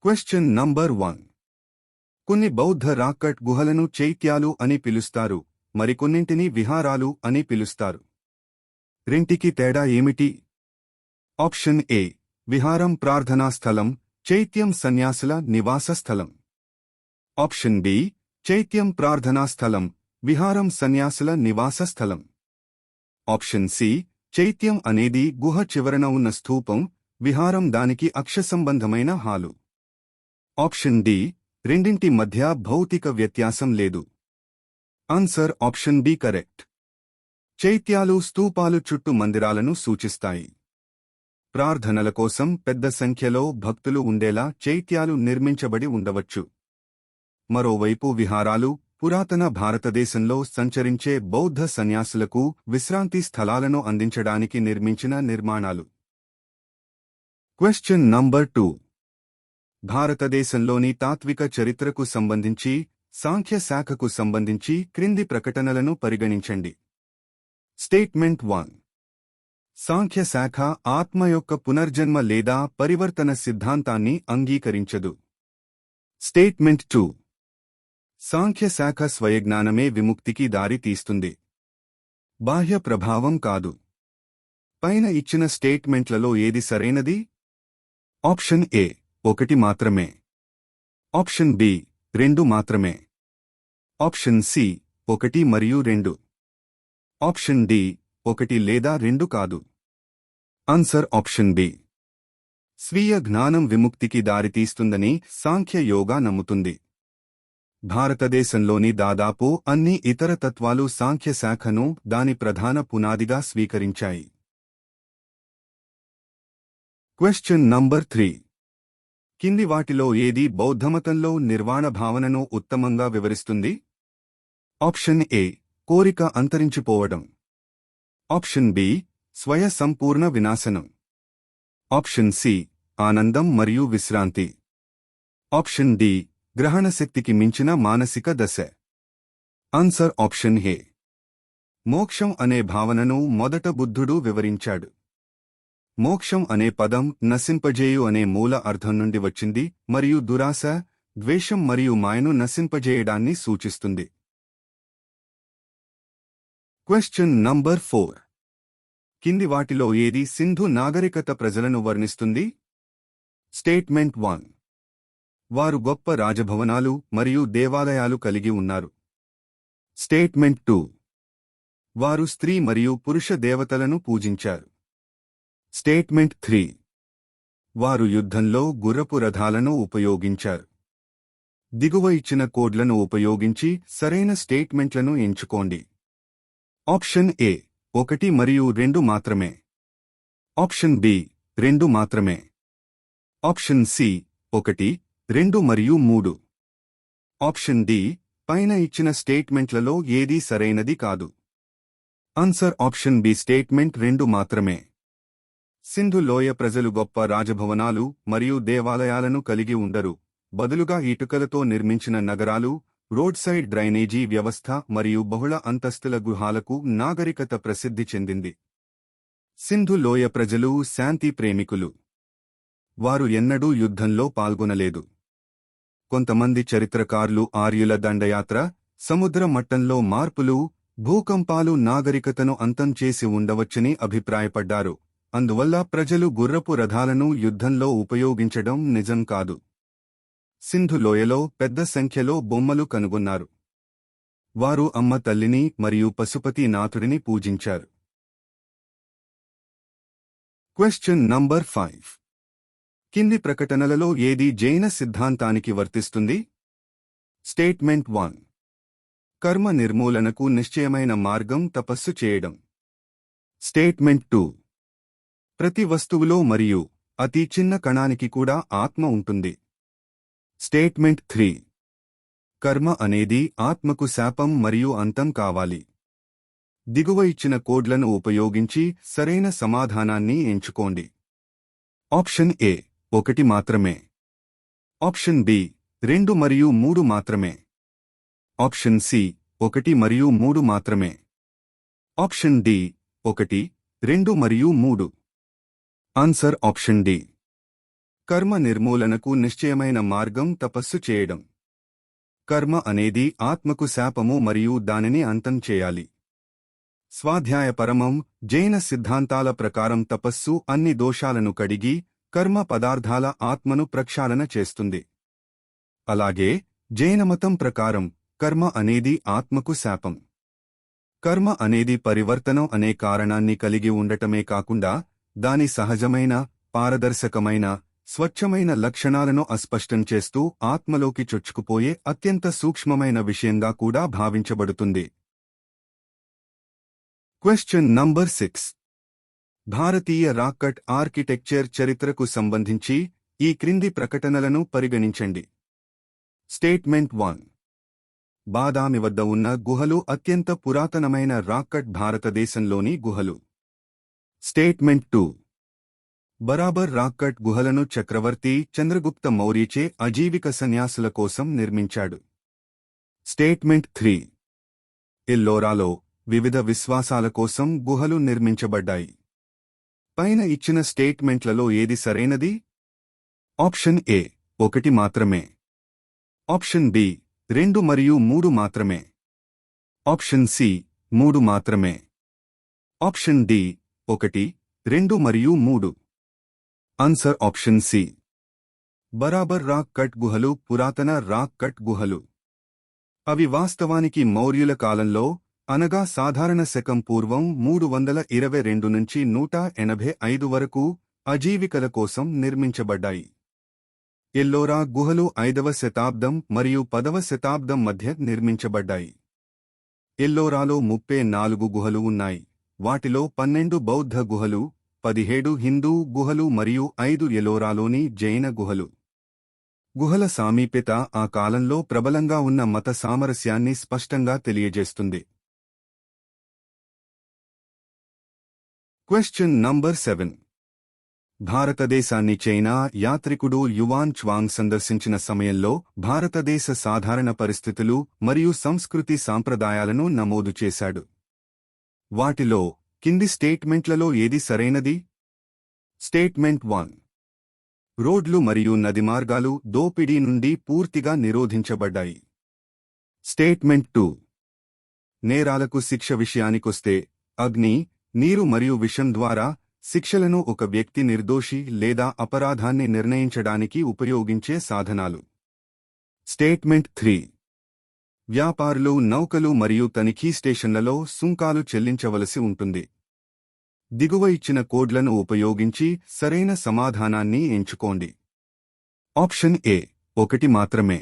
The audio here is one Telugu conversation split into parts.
Question number 1. కొన్ని బౌద్ధ రాక్కట్ గుహలను చైత్యాలు అని పిలుస్తారు, మరికొన్నింటిని విహారాలు అని పిలుస్తారు. రెంటికి తేడా ఏమిటి? Option A. విహారం ప్రార్థనా స్థలం, చైత్యం సన్యాసుల నివాస స్థలం. Option B. చైత్యం ప్రార్థనా స్థలం, విహారం సన్యాసుల నివాస స్థలం. Option C. చైత్యం అనేది గుహ చివరన ఉన్న స్థూపం, విహారం దానికి అక్షసంబంధమైన హాలు. Option D. రెండింటి మధ్య భౌతిక వ్యత్యాసం లేదు. Answer option B correct. చైత్యాలు స్తూపాలు చుట్టూ మందిరాలను సూచిస్తాయి. ప్రార్థనల కోసం పెద్ద సంఖ్యలో భక్తులు ఉండేలా చైత్యాలు నిర్మించబడి ఉండవచ్చు. మరోవైపు విహారాలు పురాతన భారతదేశంలో సంచరించే బౌద్ధ సన్యాసులకు విశ్రాంతి స్థలాలను అందించడానికి నిర్మించిన నిర్మాణాలు. Question number 2. భారతదేశంలోని తాత్విక చరిత్రకు సంబంధించి, సాంఖ్య శాఖకు సంబంధించి క్రింది ప్రకటనలను పరిగణించండి. స్టేట్మెంట్ 1. సాంఖ్య శాఖ ఆత్మ యొక్క పునర్జన్మ లేదా పరివర్తన సిద్ధాంతాన్ని అంగీకరించదు. స్టేట్మెంట్ 2. సాంఖ్య శాఖ స్వయజ్ఞానమే విముక్తికి దారి తీస్తుంది, బాహ్య ప్రభావం కాదు. పైన ఇచ్చిన స్టేట్మెంట్లలో ఏది సరైనది? ఆప్షన్ ఏ 1 మాత్రమే. ఆప్షన్ బి 2 మాత్రమే. ఆప్షన్ సి 1 మరియు 2. ఆప్షన్ డి 1 లేదా 2 కాదు. Answer option B. స్వీయ జ్ఞానం విముక్తికి దారితీస్తుందని సాంఖ్య యోగా నమ్ముతుంది. భారతదేశంలోని దాదాపు అన్ని ఇతర తత్వాలు సాంఖ్య శాఖను దాని ప్రధాన పునాదిగా స్వీకరించాయి. Question number 3. కింది వాటిలో ఏది బౌద్ధమతంలో నిర్వాణ భావనను ఉత్తమంగా వివరిస్తుంది? Option A. కోరిక అంతరించిపోవడం. Option B. స్వయ సంపూర్ణ వినాశనం. Option C. ఆనందం మరియు విశ్రాంతి. Option D. గ్రహణశక్తికి మించిన మానసిక దశ. Answer option A. మోక్షం అనే భావనను మొదట బుద్ధుడు వివరించాడు. మోక్షం అనే పదం నశింపజేయు అనే మూల అర్థం నుండి వచ్చింది మరియు దురాశ, ద్వేషం మరియు మాయను నశింపజేయడాన్ని సూచిస్తుంది. Question number 4. కింది వాటిలో ఏది సింధు నాగరికత ప్రజలను వర్ణిస్తుంది? స్టేట్మెంట్ 1. వారు గొప్ప రాజభవనాలు మరియు దేవాలయాలు కలిగి ఉన్నారు. స్టేట్మెంట్ 2. వారు స్త్రీ మరియు పురుష దేవతలను పూజించారు. స్టేట్మెంట్ 3. వారు యుద్ధంలో గుర్రపు రథాలను ఉపయోగించారు. దిగువ ఇచ్చిన కోడ్లను ఉపయోగించి సరైన స్టేట్మెంట్లను ఎంచుకోండి. ఆప్షన్ ఏ 1 మరియు 2 మాత్రమే. ఆప్షన్ బి 2 మాత్రమే. ఆప్షన్ సి 1, 2 మరియు 3. Option D. పైన ఇచ్చిన స్టేట్మెంట్లలో ఏదీ సరైనది కాదు. ఆన్సర్ ఆప్షన్ బి స్టేట్మెంట్ 2 మాత్రమే. సింధు లోయ ప్రజలు గొప్ప రాజభవనాలు మరియు దేవాలయాలను కలిగి ఉండరు, బదులుగా ఇటుకలతో నిర్మించిన నగరాలు, రోడ్ సైడ్ డ్రైనేజీ వ్యవస్థ మరియు బహుళ అంతస్తుల గృహాలకు నాగరికత ప్రసిద్ధి చెందింది. సింధు లోయ ప్రజలు శాంతి ప్రేమికులు. వారు ఎన్నడూ యుద్ధంలో పాల్గొనలేదు. కొంతమంది చరిత్రకారులు ఆర్యుల దండయాత్ర, సముద్ర మట్టంలో మార్పులు, భూకంపాలు నాగరికతను అంతం చేసి ఉండవచ్చని అభిప్రాయపడ్డారు. అందువల్ల ప్రజలు గుర్రపు రథాలను యుద్ధంలో ఉపయోగించడం నిజం కాదు. సింధు లోయలో పెద్ద సంఖ్యలో బొమ్మలు కనుగొన్నారు. వారు అమ్మ తల్లిని మరియు పశుపతి నాథుడిని పూజించారు. Question number 5. కింది ప్రకటనలలో ఏది జైన సిద్ధాంతానికి వర్తిస్తుంది? స్టేట్మెంట్ 1. కర్మ నిర్మూలనకు నిశ్చయమైన మార్గం తపస్సు చేయడం. స్టేట్మెంట్ 2. ప్రతి వస్తువులో మరియు అతి చిన్న కణానికి కూడా ఆత్మ ఉంటుంది. స్టేట్మెంట్ 3. కర్మ అనేది ఆత్మకు శాపం మరియు అంతం కావాలి. దిగువ ఇచ్చిన కోడ్లను ఉపయోగించి సరైన సమాధానాన్ని ఎంచుకోండి. ఆప్షన్ ఏ 1 మాత్రమే. ఆప్షన్ బి 2 మరియు 3 మాత్రమే. ఆప్షన్ సి 1 మరియు 3 మాత్రమే. ఆప్షన్ డి 1, 2 మరియు 3. Answer option D. కర్మ నిర్మూలనకు నిశ్చయమైన మార్గం తపస్సు చేయడం. కర్మ అనేది ఆత్మకు శాపము మరియు దానిని అంతం చేయాలి. స్వాధ్యాయ పరమం జైన సిద్ధాంతాల ప్రకారం తపస్సు అన్ని దోషాలను కడిగి కర్మ పదార్థాల ఆత్మను ప్రక్షాళన చేస్తుంది. అలాగే జైనమతం ప్రకారం కర్మ అనేది ఆత్మకు శాపం. కర్మ అనేది పరివర్తనం అనే కారణాన్ని కలిగి ఉండటమే కాకుండా దాని సహజమైన, పారదర్శకమైన, స్వచ్ఛమైన లక్షణాలను అస్పష్టం చేస్తూ ఆత్మలోకి చొచ్చుకుపోయే అత్యంత సూక్ష్మమైన విషయంగా కూడా భావించబడుతుంది. Question number 6. భారతీయ రాక్కట్ ఆర్కిటెక్చర్ చరిత్రకు సంబంధించి ఈ క్రింది ప్రకటనలను పరిగణించండి. స్టేట్మెంట్ 1. బాదామి వద్ద ఉన్న గుహలు అత్యంత పురాతనమైన రాక్కట్ భారతదేశంలోని గుహలు. స్టేట్మెంట్ 2. బరాబర్ రాక్కట్ గుహలను చక్రవర్తి చంద్రగుప్త మౌర్యచే అజీవిక సన్యాసుల కోసం నిర్మించాడు. స్టేట్మెంట్ 3. ఎల్లోరాలో వివిధ విశ్వాసాల కోసం గుహలు నిర్మించబడ్డాయి. పైన ఇచ్చిన స్టేట్మెంట్లలో ఏది సరైనది? ఆప్షన్ ఏ 1 మాత్రమే. ఆప్షన్ బి 2 మరియు 3 మాత్రమే. ఆప్షన్ సి 3 మాత్రమే. ఆప్షన్ డి 1, 2 మరియు 3. Answer option C. Barabar rock cut గుహలు పురాతన రాక్ కట్ గుహలు. అవి వాస్తవానికి మౌర్యుల కాలంలో, అనగా సాధారణ శకం పూర్వం 322 నుంచి 185 వరకు అజీవికల కోసం నిర్మించబడ్డాయి. ఎల్లోరా గుహలు 5వ శతాబ్దం మరియు 10వ శతాబ్దం మధ్య నిర్మించబడ్డాయి. ఎల్లోరాలో 34 గుహలు ఉన్నాయి. వాటిలో 12 బౌద్ధ గుహలు, 17 హిందూ గుహలు మరియు 5 ఎల్లోరాలోని జైన గుహలు. గుహల సామీప్యత ఆ కాలంలో ప్రబలంగా ఉన్న మత సామరస్యాన్ని స్పష్టంగా తెలియజేస్తుంది. Question number 7. భారతదేశాన్ని చైనా యాత్రికుడు యువాన్ చ్వాంగ్ సందర్శించిన సమయంలో భారతదేశ సాధారణ పరిస్థితులు మరియు సంస్కృతి సాంప్రదాయాలను నమోదు చేశాడు. వాటిలో కింది స్టేట్మెంట్లలో ఏది సరైనది? స్టేట్మెంట్ 1. రోడ్లు మరియు నది మార్గాలు దోపిడీ నుండి పూర్తిగా నిరోధించబడ్డాయి. స్టేట్మెంట్ 2. నేరాలకు శిక్ష విషయానికొస్తే అగ్ని, నీరు మరియు విషం ద్వారా శిక్షలను ఒక వ్యక్తి నిర్దోషి లేదా అపరాధాన్ని నిర్ణయించడానికి ఉపయోగించే సాధనాలు. స్టేట్మెంట్ 3. వ్యాపారులు నౌకలు మరియు తనిఖీ స్టేషన్లలో సుంకాలు చెల్లించవలసి ఉంటుంది. దిగువ ఇచ్చిన కోడ్లను ఉపయోగించి సరైన సమాధానాన్ని ఎంచుకోండి. ఆప్షన్ ఏ 1 మాత్రమే.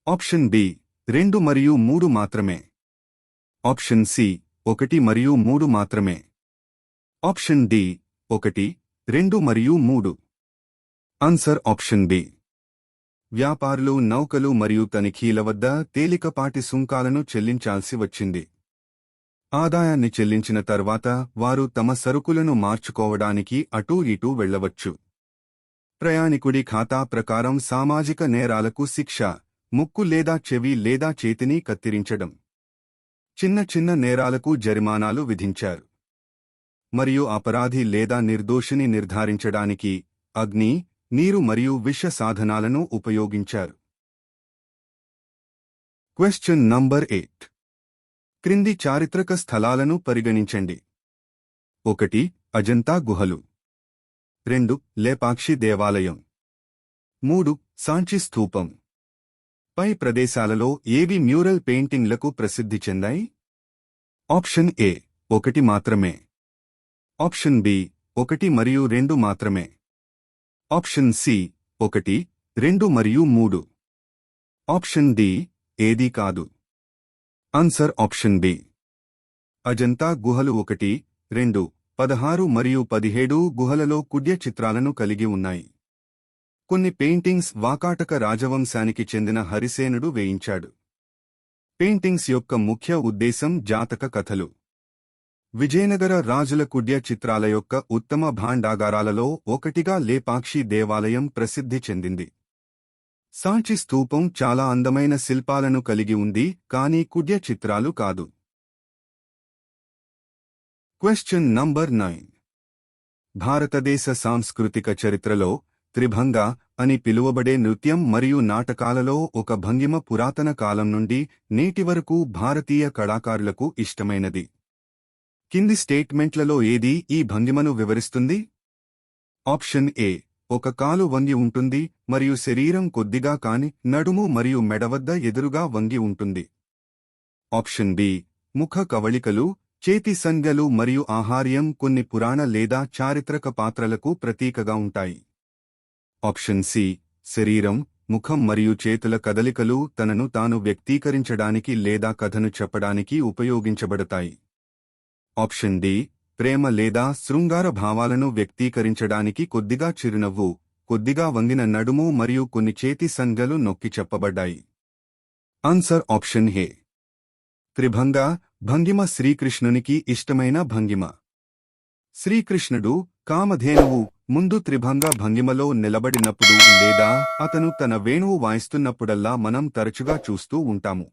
ఆప్షన్ బి 2 మరియు 3 మాత్రమే. ఆప్షన్ సి 1 మరియు 3 మాత్రమే. ఆప్షన్ డి 1, 2 మరియు 3. Answer option B. వ్యాపారులు నౌకలు మరియు తనిఖీల వద్ద తేలికపాటి సుంకాలను చెల్లించాల్సి వచ్చింది. ఆదాయాన్ని చెల్లించిన తర్వాత వారు తమ సరుకులను మార్చుకోవడానికి అటూ ఇటూ వెళ్లవచ్చు. ప్రయాణికుడి ఖాతా ప్రకారం సామాజిక నేరాలకు శిక్ష ముక్కు లేదా చెవి లేదా చేతిని కత్తిరించడం. చిన్న చిన్న నేరాలకు జరిమానాలు విధించారు. మరియు అపరాధి లేదా నిర్దోషిని నిర్ధారించడానికి అగ్ని, నీరు మరియు విష సాధనాలను ఉపయోగించారు. Question number 8. క్రింది చారిత్రక స్థలాలను పరిగణించండి. 1. అజంతా గుహలు. 2. లేపాక్షి దేవాలయం. 3. సాంచి స్థూపం. పై ప్రదేశాలలో ఏవి మ్యూరల్ పెయింటింగ్లకు ప్రసిద్ధి చెందాయి? ఆప్షన్ ఏ 1 మాత్రమే. ఆప్షన్ బి 1 మరియు 2 మాత్రమే. ఆప్షన్ సి 1, 2 మరియు 3. ఆప్షన్ డి ఏదీ కాదు. Answer option B. అజంతా గుహలు 1, 2, 16 మరియు 17 గుహలలో కుడ్య చిత్రాలను కలిగి ఉన్నాయి. కొన్ని పెయింటింగ్స్ వాకాటక రాజవంశానికి చెందిన హరిసేనుడు వేయించాడు. పెయింటింగ్స్ యొక్క ముఖ్య ఉద్దేశం జాతక కథలు. విజయనగర రాజుల కుడ్య చిత్రాల యొక్క ఉత్తమ భాండాగారాలలో ఒకటిగా లేపాక్షి దేవాలయం ప్రసిద్ధి చెందింది. సాంచి స్థూపం చాలా అందమైన శిల్పాలను కలిగి ఉంది, కానీ కుడ్య చిత్రాలు కాదు. Question number 9. భారతదేశ సాంస్కృతిక చరిత్రలో త్రిభంగ అని పిలువబడే నృత్యం మరియు నాటకాలలో ఒక భంగిమ పురాతన కాలం నుండి నేటి వరకు భారతీయ కళాకారులకు ఇష్టమైనది. కింది స్టేట్మెంట్లలో ఏది ఈ భంగిమను వివరిస్తుంది? ఆప్షన్ ఏ, ఒక కాలు వంగి ఉంటుంది మరియు శరీరం కొద్దిగా కాని నడుము మరియు మెడ వద్ద ఎదురుగా వంగి ఉంటుంది. ఆప్షన్ బి, ముఖ కవళికలు, చేతి సంజ్ఞలు మరియు ఆహార్యం కొన్ని పురాణ లేదా చారిత్రక పాత్రలకు ప్రతీకగా ఉంటాయి. ఆప్షన్ సి, శరీరం, ముఖం మరియు చేతుల కదలికలు తనను తాను వ్యక్తీకరించడానికి లేదా కథను చెప్పడానికి ఉపయోగించబడతాయి. ఆప్షన్ డి, ప్రేమ లేదా శృంగార భావాలను వ్యక్తీకరించడానికి కొద్దిగా చిరునవ్వు, కొద్దిగా వంగిన నడుము మరియు కొన్ని చేతి సంజ్ఞలు నొక్కి చెప్పబడ్డాయి. ఆన్సర్ ఆప్షన్ ఏ. త్రిభంగ భంగిమ శ్రీకృష్ణునికి ఇష్టమైన భంగిమ. శ్రీకృష్ణుడు కామధేనువు ముందు త్రిభంగ భంగిమలో నిలబడినప్పుడు లేదా అతను తన వేణువు వాయిస్తున్నప్పుడల్లా మనం తరచుగా చూస్తూ ఉంటాము.